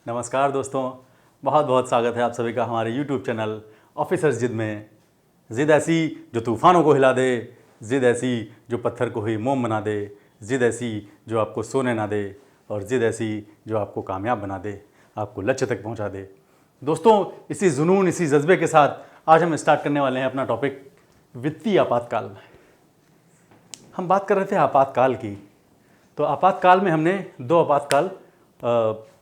नमस्कार दोस्तों, बहुत बहुत स्वागत है आप सभी का हमारे YouTube चैनल ऑफिसर्स जिद में। जिद ऐसी जो तूफ़ानों को हिला दे, जिद ऐसी जो पत्थर को ही मोम बना दे, जिद ऐसी जो आपको सोने ना दे, और जिद ऐसी जो आपको कामयाब बना दे, आपको लक्ष्य तक पहुंचा दे। दोस्तों, इसी जुनून, इसी जज्बे के साथ आज हम स्टार्ट करने वाले हैं अपना टॉपिक वित्तीय आपातकाल। हम बात कर रहे थे आपातकाल की, तो आपातकाल में हमने 2 आपातकाल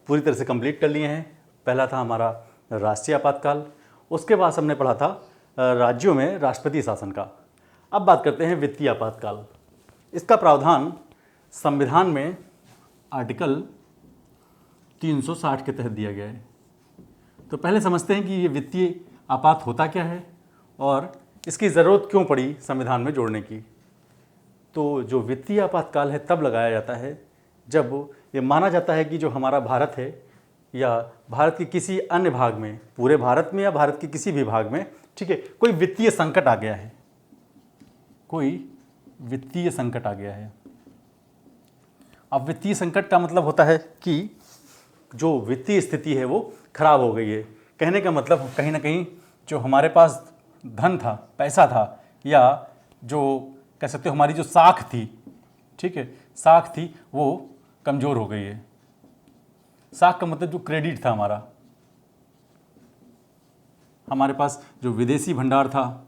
पूरी तरह से कंप्लीट कर लिए हैं। पहला था हमारा राष्ट्रीय आपातकाल, उसके बाद हमने पढ़ा था राज्यों में राष्ट्रपति शासन का। अब बात करते हैं वित्तीय आपातकाल। इसका प्रावधान संविधान में आर्टिकल 360 के तहत दिया गया है। तो पहले समझते हैं कि ये वित्तीय आपात होता क्या है और इसकी ज़रूरत क्यों पड़ी संविधान में जोड़ने की। तो जो वित्तीय आपातकाल है तब लगाया जाता है जब ये माना जाता है कि जो हमारा भारत है या भारत के किसी अन्य भाग में, पूरे भारत में या भारत के किसी भी भाग में, ठीक है, कोई वित्तीय संकट आ गया है, कोई वित्तीय संकट आ गया है। अब वित्तीय संकट का मतलब होता है कि जो वित्तीय स्थिति है वो खराब हो गई है। कहने का मतलब कहीं ना कहीं जो हमारे पास धन था, पैसा था, या जो कह सकते हो हमारी जो साख थी, ठीक है, साख थी, वो कमज़ोर हो गई है। साख का मतलब जो क्रेडिट था हमारे पास जो विदेशी भंडार था,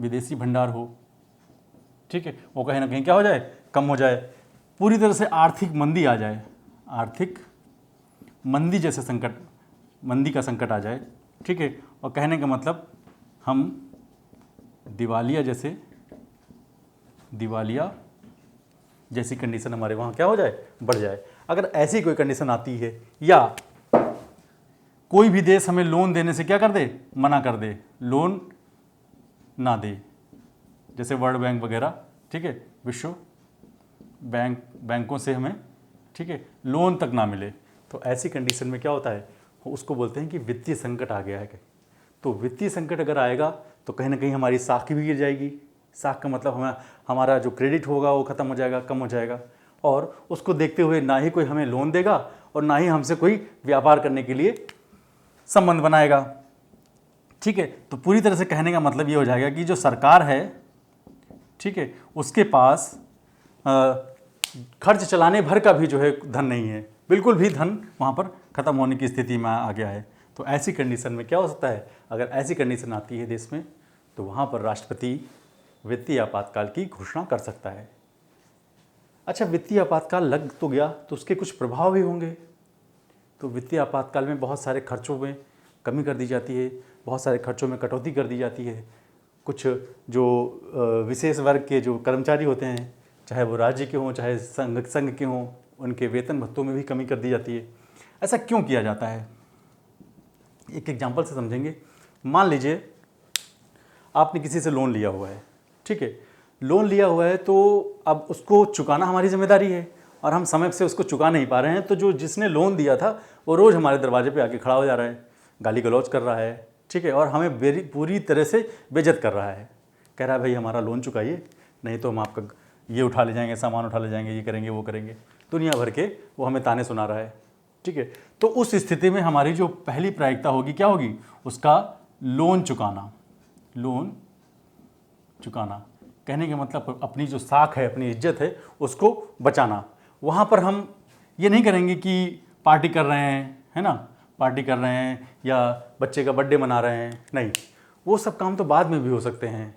विदेशी भंडार हो, ठीक है, वो कहीं ना कहीं क्या हो जाए, कम हो जाए। पूरी तरह से आर्थिक मंदी आ जाए, आर्थिक मंदी जैसे संकट, मंदी का संकट आ जाए, ठीक है। और कहने का मतलब हम दिवालिया जैसी कंडीशन हमारे वहाँ क्या हो जाए, बढ़ जाए। अगर ऐसी कोई कंडीशन आती है या कोई भी देश हमें लोन देने से क्या कर दे, मना कर दे, लोन ना दे, जैसे वर्ल्ड बैंक वगैरह, ठीक है, विश्व बैंकों से हमें, ठीक है, लोन तक ना मिले, तो ऐसी कंडीशन में क्या होता है, उसको बोलते हैं कि वित्तीय संकट आ गया है। तो वित्तीय संकट अगर आएगा तो कहीं ना कहीं हमारी साख भी गिर जाएगी। साख का मतलब हमारा जो क्रेडिट होगा वो ख़त्म हो जाएगा, कम हो जाएगा, और उसको देखते हुए ना ही कोई हमें लोन देगा और ना ही हमसे कोई व्यापार करने के लिए संबंध बनाएगा, ठीक है। तो पूरी तरह से कहने का मतलब ये हो जाएगा कि जो सरकार है, ठीक है, उसके पास खर्च चलाने भर का भी जो है धन नहीं है, बिल्कुल भी धन वहाँ पर ख़त्म होने की स्थिति में आ गया है। तो ऐसी कंडीशन में क्या हो सकता है, अगर ऐसी कंडीशन आती है देश में, तो वहाँ पर राष्ट्रपति वित्तीय आपातकाल की घोषणा कर सकता है। अच्छा, वित्तीय आपातकाल लग तो गया तो उसके कुछ प्रभाव भी होंगे। तो वित्तीय आपातकाल में बहुत सारे खर्चों में कमी कर दी जाती है, बहुत सारे खर्चों में कटौती कर दी जाती है। कुछ जो विशेष वर्ग के जो कर्मचारी होते हैं, चाहे वो राज्य के हों चाहे संघ के हों, उनके वेतन भत्तों में भी कमी कर दी जाती है। ऐसा क्यों किया जाता है, एक एग्जाम्पल से समझेंगे। मान लीजिए आपने किसी से लोन लिया हुआ है, ठीक है, लोन लिया हुआ है, तो अब उसको चुकाना हमारी जिम्मेदारी है और हम समय से उसको चुका नहीं पा रहे हैं। तो जो जिसने लोन दिया था वो रोज़ हमारे दरवाजे पे आके खड़ा हो जा रहा है, गाली गलौज कर रहा है, ठीक है, और हमें पूरी तरह से बेइज्जत कर रहा है। कह रहा है भाई हमारा लोन चुकाइए, नहीं तो हम आपका ये उठा ले जाएंगे, सामान उठा ले जाएंगे, ये करेंगे, वो करेंगे, दुनिया भर के वो हमें ताने सुना रहा है, ठीक है। तो उस स्थिति में हमारी जो पहली प्राथमिकता होगी क्या होगी, उसका लोन चुकाना। लोन चुकाना कहने का मतलब अपनी जो साख है, अपनी इज्जत है, उसको बचाना। वहाँ पर हम ये नहीं करेंगे कि पार्टी कर रहे हैं, है ना, पार्टी कर रहे हैं या बच्चे का बर्थडे मना रहे हैं, नहीं, वो सब काम तो बाद में भी हो सकते हैं,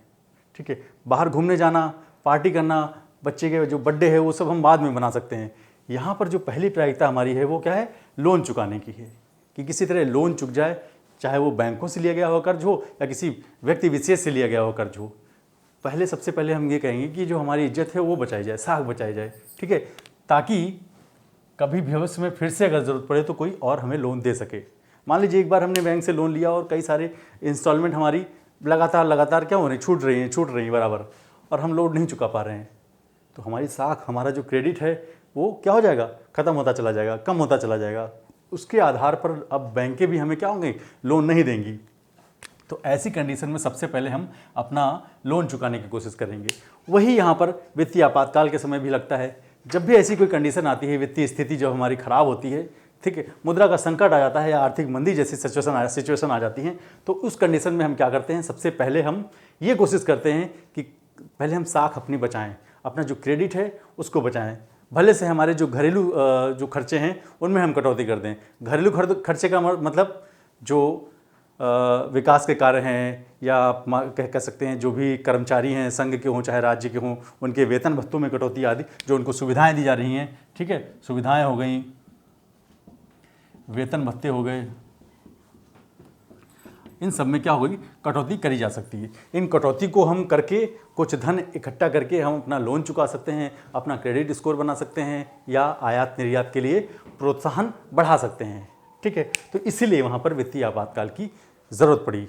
ठीक है। बाहर घूमने जाना, पार्टी करना, बच्चे के जो बर्थडे है वो सब हम बाद में बना सकते हैं। यहाँ पर जो पहली प्राथमिकता हमारी है वो क्या है, लोन चुकाने की है, कि किसी तरह लोन चुक जाए, चाहे वो बैंकों से लिया गया हो कर्ज हो या किसी व्यक्ति विशेष से लिया गया हो कर्ज हो। पहले सबसे पहले हम ये कहेंगे कि जो हमारी इज्जत है वो बचाई जाए, साख बचाई जाए, ठीक है, ताकि कभी भविष्य में फिर से अगर ज़रूरत पड़े तो कोई और हमें लोन दे सके। मान लीजिए एक बार हमने बैंक से लोन लिया और कई सारे इंस्टॉलमेंट हमारी लगातार क्या हो रही, छूट रही हैं बराबर, और हम लोन नहीं चुका पा रहे हैं, तो हमारी साख, हमारा जो क्रेडिट है वो क्या हो जाएगा, ख़त्म होता चला जाएगा, कम होता चला जाएगा। उसके आधार पर अब बैंकें भी हमें क्या होंगी, लोन नहीं देंगी। तो ऐसी कंडीशन में सबसे पहले हम अपना लोन चुकाने की कोशिश करेंगे। वही यहाँ पर वित्तीय आपातकाल के समय भी लगता है। जब भी ऐसी कोई कंडीशन आती है, वित्तीय स्थिति जब हमारी ख़राब होती है, ठीक है, मुद्रा का संकट आ जाता है या आर्थिक मंदी जैसी सिचुएशन आ जाती है, तो उस कंडीशन में हम क्या करते हैं, सबसे पहले हम ये कोशिश करते हैं कि पहले हम साख अपनी बचाएं, अपना जो क्रेडिट है उसको बचाएं। भले से हमारे जो घरेलू जो खर्चे हैं उनमें हम कटौती कर दें। घरेलू खर्चे का मतलब जो विकास के कार्य हैं या आप कह सकते हैं जो भी कर्मचारी हैं, संघ के हों चाहे राज्य के हों, उनके वेतन भत्तों में कटौती आदि जो उनको सुविधाएं दी जा रही हैं, ठीक है, सुविधाएं हो गई, वेतन भत्ते हो गए, इन सब में क्या होगी, कटौती करी जा सकती है। इन कटौती को हम करके कुछ धन इकट्ठा करके हम अपना लोन चुका सकते हैं, अपना क्रेडिट स्कोर बना सकते हैं या आयात निर्यात के लिए प्रोत्साहन बढ़ा सकते हैं, ठीक है। तो इसीलिए वहाँ पर वित्तीय आपातकाल की ज़रूरत पड़ी।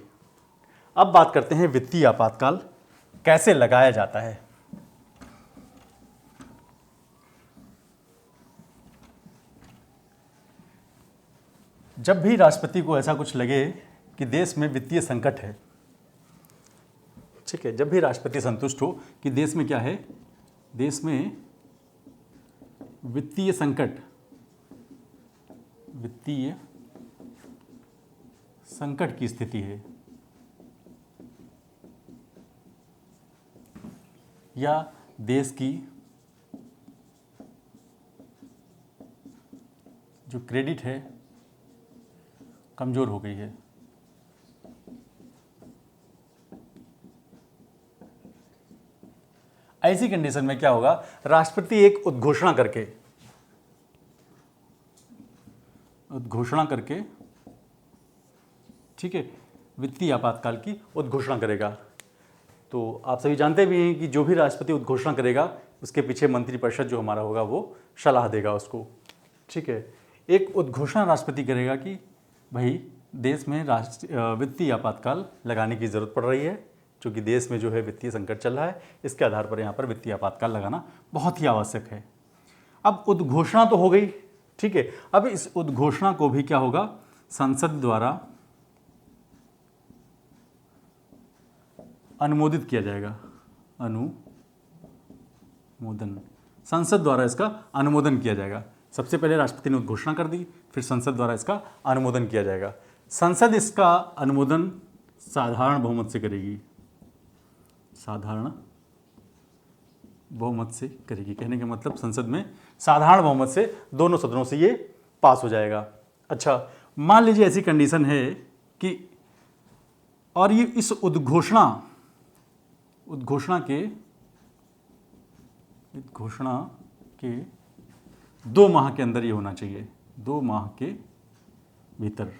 अब बात करते हैं वित्तीय आपातकाल कैसे लगाया जाता है। जब भी राष्ट्रपति को ऐसा कुछ लगे कि देश में वित्तीय संकट है, ठीक है, जब भी राष्ट्रपति संतुष्ट हो कि देश में क्या है, देश में वित्तीय संकट, वित्तीय संकट की स्थिति है या देश की जो क्रेडिट है कमजोर हो गई है, ऐसी कंडीशन में क्या होगा, राष्ट्रपति एक उद्घोषणा करके ठीक है, वित्तीय आपातकाल की उद्घोषणा करेगा। तो आप सभी जानते भी हैं कि जो भी राष्ट्रपति उद्घोषणा करेगा उसके पीछे मंत्रिपरिषद जो हमारा होगा वो सलाह देगा उसको, ठीक है। एक उद्घोषणा राष्ट्रपति करेगा कि भाई देश में वित्तीय आपातकाल लगाने की ज़रूरत पड़ रही है, क्योंकि देश में जो है वित्तीय संकट चल रहा है, इसके आधार पर यहाँ पर वित्तीय आपातकाल लगाना बहुत ही आवश्यक है। अब उद्घोषणा तो हो गई, ठीक है। अब इस उद्घोषणा को भी क्या होगा, संसद द्वारा अनुमोदित किया जाएगा, अनुमोदन, संसद द्वारा इसका अनुमोदन किया जाएगा। सबसे पहले राष्ट्रपति ने उद्घोषणा कर दी, फिर संसद द्वारा इसका अनुमोदन किया जाएगा। संसद इसका अनुमोदन साधारण बहुमत से करेगी, साधारण बहुमत से करेगी, कहने का मतलब संसद में साधारण बहुमत से दोनों सदनों से ये पास हो जाएगा। अच्छा, मान लीजिए ऐसी कंडीशन है कि और ये इस उद्घोषणा के 2 माह के अंदर ये होना चाहिए, 2 माह के भीतर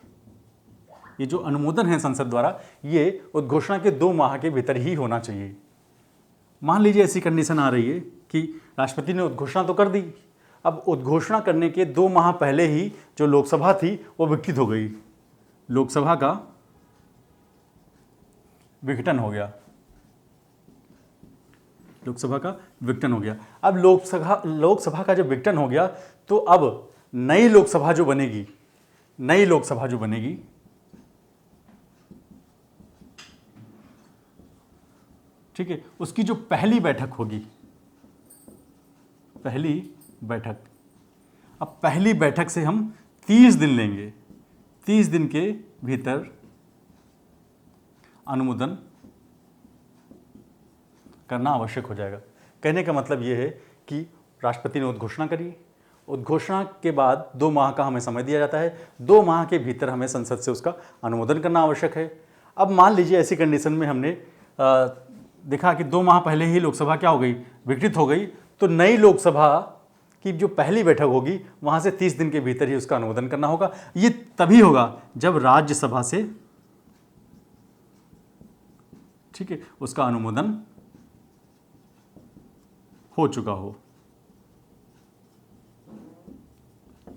ये जो अनुमोदन है संसद द्वारा, ये उद्घोषणा के 2 माह के भीतर ही होना चाहिए। मान लीजिए ऐसी कंडीशन आ रही है कि राष्ट्रपति ने उद्घोषणा तो कर दी, अब उद्घोषणा करने के 2 माह पहले ही जो लोकसभा थी वो विघटित हो गई, लोकसभा का विघटन हो गया, लोकसभा का विघटन हो गया। अब लोकसभा का जब विघटन हो गया तो अब नई लोकसभा जो बनेगी, ठीक है, उसकी जो पहली बैठक होगी, अब पहली बैठक से हम 30 दिन लेंगे, 30 दिन के भीतर अनुमोदन करना आवश्यक हो जाएगा। कहने का मतलब ये है कि राष्ट्रपति ने उद्घोषणा करी, उद्घोषणा के बाद 2 माह का हमें समय दिया जाता है, 2 माह के भीतर हमें संसद से उसका अनुमोदन करना आवश्यक है। अब मान लीजिए ऐसी कंडीशन में हमने देखा कि 2 माह पहले ही लोकसभा क्या हो गई, विघटित हो गई, तो नई लोकसभा की जो पहली बैठक होगी वहाँ से 30 दिन के भीतर ही उसका अनुमोदन करना होगा। ये तभी होगा जब राज्यसभा से, ठीक है, उसका अनुमोदन हो चुका हो,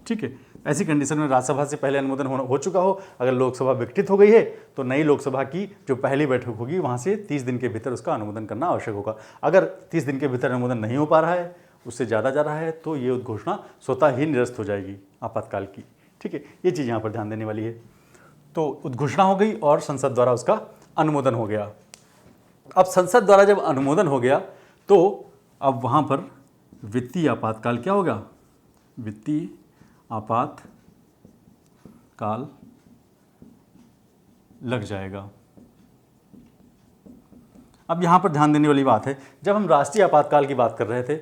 ठीक है। ऐसी कंडीशन में राज्यसभा से पहले अनुमोदन हो चुका हो, अगर लोकसभा विघटित हो गई है तो नई लोकसभा की जो पहली बैठक होगी वहाँ से 30 दिन के भीतर उसका अनुमोदन करना आवश्यक होगा। अगर 30 दिन के भीतर अनुमोदन नहीं हो पा रहा है, उससे ज़्यादा जा रहा है, तो ये उद्घोषणा स्वतः ही निरस्त हो जाएगी आपातकाल की, ठीक है। ये चीज़ यहाँ पर ध्यान देने वाली है। तो उद्घोषणा हो गई और संसद द्वारा उसका अनुमोदन हो गया। अब संसद द्वारा जब अनुमोदन हो गया तो अब वहाँ पर वित्तीय आपातकाल क्या होगा, वित्तीय आपातकाल काल लग जाएगा। अब यहाँ पर ध्यान देने वाली बात है, जब हम राष्ट्रीय आपातकाल की बात कर रहे थे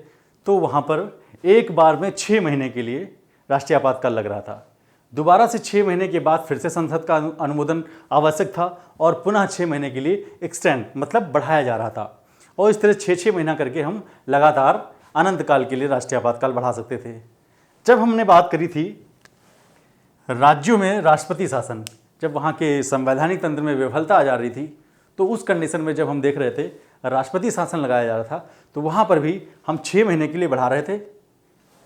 तो वहाँ पर एक बार में 6 महीने के लिए राष्ट्रीय आपातकाल लग रहा था। दोबारा से 6 महीने के बाद फिर से संसद का अनुमोदन आवश्यक था और पुनः 6 महीने के लिए एक्सटेंड मतलब बढ़ाया जा रहा था। और इस तरह 6-6 महीना करके हम लगातार अनंत काल के लिए राष्ट्रीय आपातकाल बढ़ा सकते थे। जब हमने बात करी थी राज्यों में राष्ट्रपति शासन, जब वहाँ के संवैधानिक तंत्र में विफलता आ जा रही थी, तो उस कंडीशन में जब हम देख रहे थे राष्ट्रपति शासन लगाया जा रहा था, तो वहाँ पर भी हम 6 महीने के लिए बढ़ा रहे थे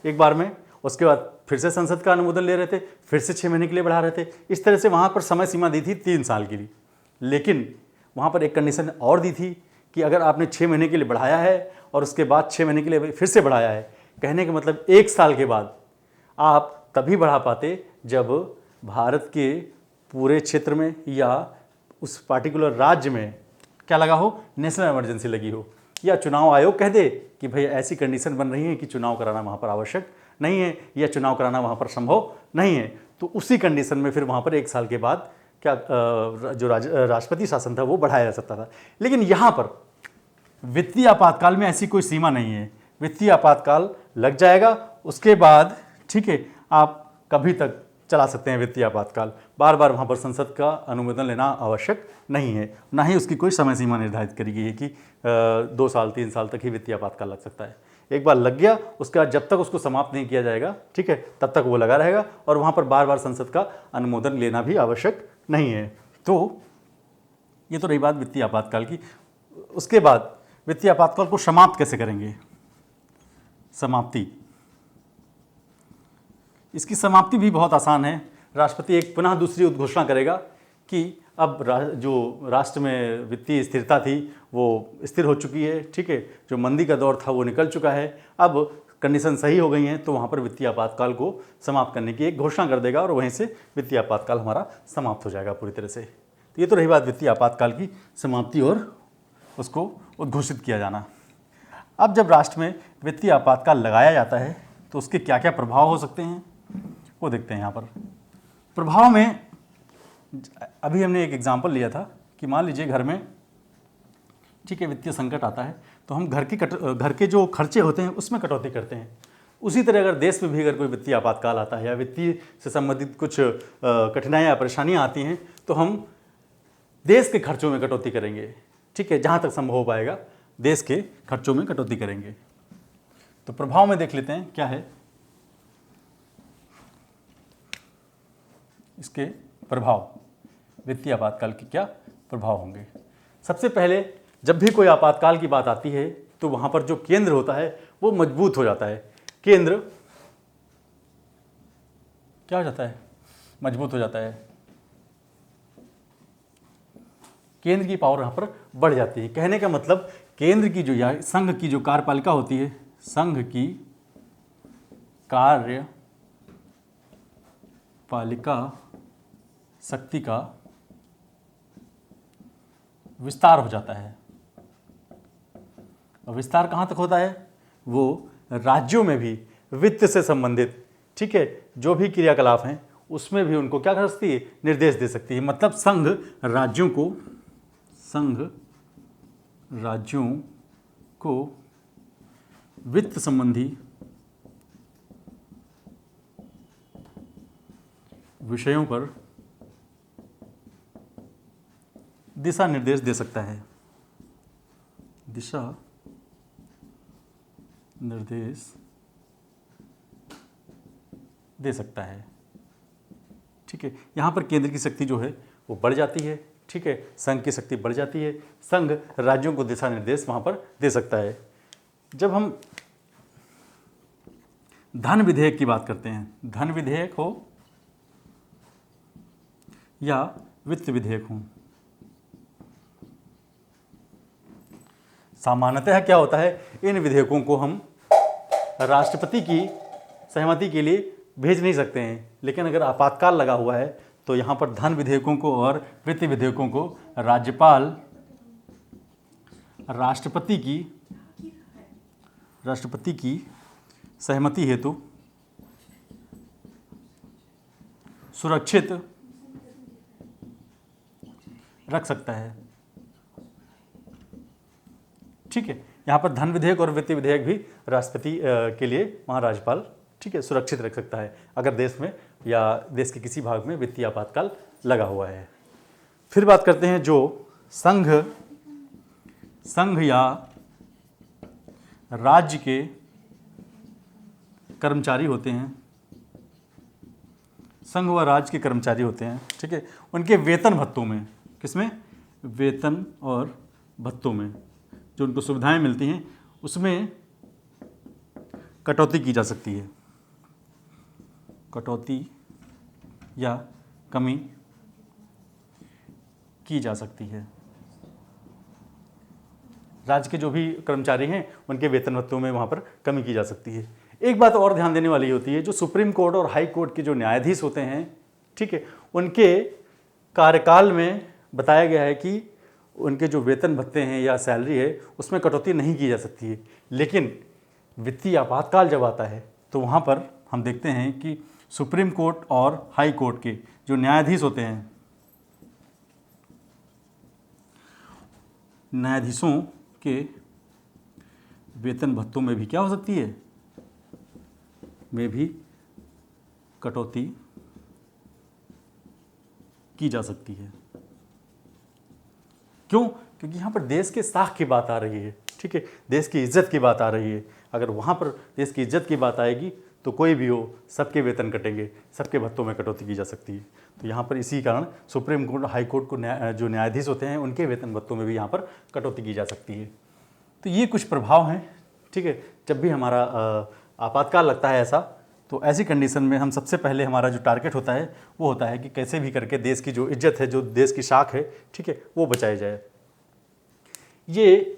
एक बार में, उसके बाद फिर से संसद का अनुमोदन ले रहे थे, फिर से 6 महीने के लिए बढ़ा रहे थे। इस तरह से वहाँ पर समय सीमा दी थी 3 साल के लिए। लेकिन वहाँ पर एक कंडीशन और दी थी कि अगर आपने 6 महीने के लिए बढ़ाया है और उसके बाद 6 महीने के लिए फिर से बढ़ाया है, कहने का मतलब 1 साल के बाद आप तभी बढ़ा पाते जब भारत के पूरे क्षेत्र में या उस पार्टिकुलर राज्य में क्या लगा हो, नेशनल इमरजेंसी लगी हो, या चुनाव आयोग कह दे कि भाई ऐसी कंडीशन बन रही है कि चुनाव कराना वहाँ पर आवश्यक नहीं है या चुनाव कराना वहाँ पर संभव नहीं है, तो उसी कंडीशन में फिर वहाँ पर 1 साल के बाद क्या जो राष्ट्रपति शासन था वो बढ़ाया जा सकता था। लेकिन यहाँ पर वित्तीय आपातकाल में ऐसी कोई सीमा नहीं है। वित्तीय आपातकाल लग जाएगा, उसके बाद ठीक है आप कभी तक चला सकते हैं वित्तीय आपातकाल। बार बार वहाँ पर संसद का अनुमोदन लेना आवश्यक नहीं है, ना ही उसकी कोई समय सीमा निर्धारित करी गई है कि 2 साल 3 साल तक ही वित्तीय आपातकाल लग सकता है। एक बार लग गया, उसके बाद जब तक उसको समाप्त नहीं किया जाएगा, ठीक है, तब तक वो लगा रहेगा और वहाँ पर बार बार संसद का अनुमोदन लेना भी आवश्यक नहीं है। तो ये तो रही बात वित्तीय आपातकाल की। उसके बाद वित्तीय आपातकाल को समाप्त कैसे करेंगे? समाप्ति, इसकी समाप्ति भी बहुत आसान है। राष्ट्रपति एक पुनः दूसरी उद्घोषणा करेगा कि अब जो राष्ट्र में वित्तीय स्थिरता थी वो स्थिर हो चुकी है, ठीक है, जो मंदी का दौर था वो निकल चुका है, अब कंडीशन सही हो गई हैं, तो वहाँ पर वित्तीय आपातकाल को समाप्त करने की एक घोषणा कर देगा और वहीं से वित्तीय आपातकाल हमारा समाप्त हो जाएगा पूरी तरह से। तो ये तो रही बात वित्तीय आपातकाल की समाप्ति और उसको उद्घोषित किया जाना। अब जब राष्ट्र में वित्तीय आपातकाल लगाया जाता है तो उसके क्या क्या प्रभाव हो सकते हैं वो देखते हैं। यहाँ पर प्रभाव में अभी हमने एक एग्जाम्पल लिया था कि मान लीजिए घर में ठीक है वित्तीय संकट आता है तो हम घर के जो खर्चे होते हैं उसमें कटौती करते हैं। उसी तरह अगर देश में भी अगर कोई वित्तीय आपातकाल आता है या वित्तीय से संबंधित कुछ कठिनाइयाँ या परेशानियाँ आती हैं तो हम देश के खर्चों में कटौती करेंगे, ठीक है, जहाँ तक संभव हो पाएगा देश के खर्चों में कटौती करेंगे। तो प्रभाव में देख लेते हैं क्या है इसके प्रभाव, वित्तीय आपातकाल के क्या प्रभाव होंगे। सबसे पहले जब भी कोई आपातकाल की बात आती है तो वहाँ पर जो केंद्र होता है वो मजबूत हो जाता है। केंद्र क्या हो जाता है? मजबूत हो जाता है। केंद्र की पावर यहाँ पर बढ़ जाती है। कहने का मतलब केंद्र की जो या संघ की जो कार्यपालिका होती है, संघ की कार्यपालिका शक्ति का विस्तार हो जाता है। और विस्तार कहाँ तक होता है? वो राज्यों में भी वित्त से संबंधित, ठीक है, जो भी क्रियाकलाप हैं उसमें भी उनको क्या कर सकती है? निर्देश दे सकती है। मतलब संघ राज्यों को वित्त संबंधी विषयों पर दिशा निर्देश दे सकता है। दिशा निर्देश दे सकता है, ठीक है। यहाँ पर केंद्र की शक्ति जो है वो बढ़ जाती है, ठीक है, संघ की शक्ति बढ़ जाती है। संघ राज्यों को दिशा निर्देश वहाँ पर दे सकता है। जब हम धन विधेयक की बात करते हैं, धन विधेयक हो या वित्त विधेयक हो, सामान्यतः क्या होता है, इन विधेयकों को हम राष्ट्रपति की सहमति के लिए भेज नहीं सकते हैं। लेकिन अगर आपातकाल लगा हुआ है तो यहाँ पर धन विधेयकों को और वित्त विधेयकों को राज्यपाल राष्ट्रपति की सहमति हेतु सुरक्षित रख सकता है। ठीक है, यहाँ पर धन विधेयक और वित्तीय विधेयक भी राष्ट्रपति के लिए वहाँ राज्यपाल, ठीक है, सुरक्षित रख सकता है अगर देश में या देश के किसी भाग में वित्तीय आपातकाल लगा हुआ है। फिर बात करते हैं जो संघ या राज्य के कर्मचारी होते हैं, संघ व राज्य के कर्मचारी होते हैं, ठीक है, उनके वेतन भत्तों में, किसमें, वेतन और भत्तों में जो उनको सुविधाएं मिलती हैं उसमें कटौती की जा सकती है, कटौती या कमी की जा सकती है। राज्य के जो भी कर्मचारी हैं उनके वेतन भत्तों में वहाँ पर कमी की जा सकती है। एक बात और ध्यान देने वाली होती है, जो सुप्रीम कोर्ट और हाई कोर्ट के जो न्यायाधीश होते हैं, ठीक है, उनके कार्यकाल में बताया गया है कि उनके जो वेतन भत्ते हैं या सैलरी है उसमें कटौती नहीं की जा सकती है। लेकिन वित्तीय आपातकाल जब आता है तो वहाँ पर हम देखते हैं कि सुप्रीम कोर्ट और हाई कोर्ट के जो न्यायाधीश होते हैं, न्यायाधीशों के वेतन भत्तों में भी क्या हो सकती है, में भी कटौती की जा सकती है। क्यों? क्योंकि यहाँ पर देश के साख की बात आ रही है, ठीक है, देश की इज्जत की बात आ रही है। अगर वहाँ पर देश की इज्जत की बात आएगी तो कोई भी हो सबके वेतन कटेंगे, सबके भत्तों में कटौती की जा सकती है। तो यहाँ पर इसी कारण सुप्रीम कोर्ट, हाई कोर्ट को जो न्यायाधीश होते हैं उनके वेतन भत्तों में भी यहाँ पर कटौती की जा सकती है। तो ये कुछ प्रभाव हैं, ठीक है। जब भी हमारा आपातकाल लगता है ऐसा, तो ऐसी कंडीशन में हम सबसे पहले हमारा जो टारगेट होता है वो होता है कि कैसे भी करके देश की जो इज्जत है, जो देश की शाख है, ठीक है, वो बचाई जाए। ये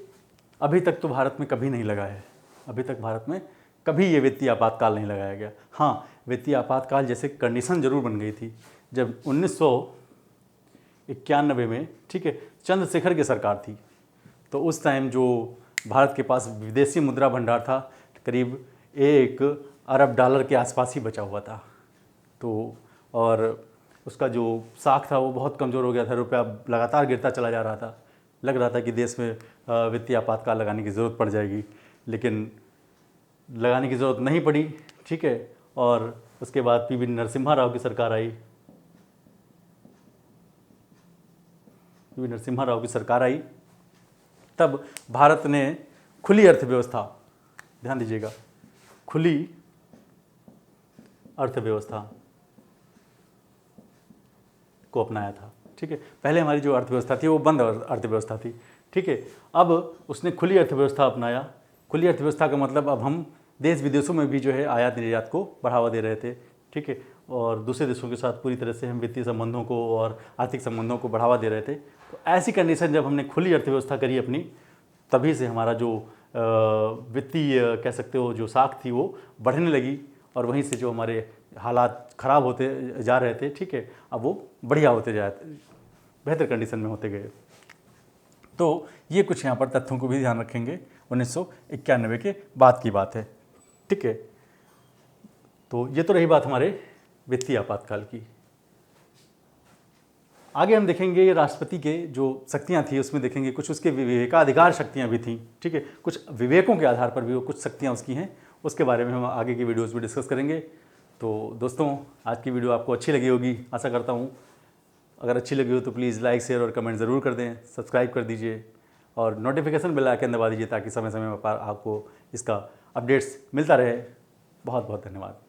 अभी तक तो भारत में कभी नहीं लगा है, अभी तक भारत में कभी ये वित्तीय आपातकाल नहीं लगाया गया। हाँ, वित्तीय आपातकाल जैसे कंडीशन जरूर बन गई थी जब 1991 में, ठीक है, चंद्रशेखर की सरकार थी। तो उस टाइम जो भारत के पास विदेशी मुद्रा भंडार था करीब 1 अरब डॉलर के आसपास ही बचा हुआ था। तो और उसका जो साख था वो बहुत कमज़ोर हो गया था, रुपया लगातार गिरता चला जा रहा था। लग रहा था कि देश में वित्तीय आपातकाल लगाने की ज़रूरत पड़ जाएगी, लेकिन लगाने की ज़रूरत नहीं पड़ी, ठीक है। और उसके बाद पीवी नरसिम्हा राव की सरकार आई, पीवी नरसिम्हा राव की सरकार आई। तब भारत ने खुली अर्थव्यवस्था, ध्यान दीजिएगा, खुली अर्थव्यवस्था को अपनाया था, ठीक है। पहले हमारी जो अर्थव्यवस्था थी वो बंद अर्थव्यवस्था थी, ठीक है। अब उसने खुली अर्थव्यवस्था अपनाया। खुली अर्थव्यवस्था का मतलब अब हम देश विदेशों में भी जो है आयात निर्यात को बढ़ावा दे रहे थे, ठीक है, और दूसरे देशों के साथ पूरी तरह से हम वित्तीय संबंधों को और आर्थिक संबंधों को बढ़ावा दे रहे थे। तो ऐसी कंडीशन जब हमने खुली अर्थव्यवस्था करी अपनी, तभी से हमारा जो वित्तीय कह सकते हो जो साख थी वो बढ़ने लगी, और वहीं से जो हमारे हालात ख़राब होते जा रहे थे, ठीक है, अब वो बढ़िया होते जाए, बेहतर कंडीशन में होते गए। तो ये कुछ यहाँ पर तथ्यों को भी ध्यान रखेंगे। 1991 के बाद की बात है, ठीक है। तो ये तो रही बात हमारे वित्तीय आपातकाल की। आगे हम देखेंगे ये राष्ट्रपति के जो शक्तियाँ थी उसमें देखेंगे कुछ उसके विवेकाधिकार शक्तियाँ भी थीं, ठीक है, कुछ विवेकों के आधार पर भी वो कुछ शक्तियाँ उसकी हैं, उसके बारे में हम आगे की वीडियोज़ में डिस्कस करेंगे। तो दोस्तों, आज की वीडियो आपको अच्छी लगी होगी, आशा करता हूँ। अगर अच्छी लगी हो तो प्लीज़ लाइक, शेयर और कमेंट ज़रूर कर दें, सब्सक्राइब कर दीजिए और नोटिफिकेशन बेल आइकन दबा दीजिए ताकि समय समय पर आपको इसका अपडेट्स मिलता रहे। बहुत बहुत धन्यवाद।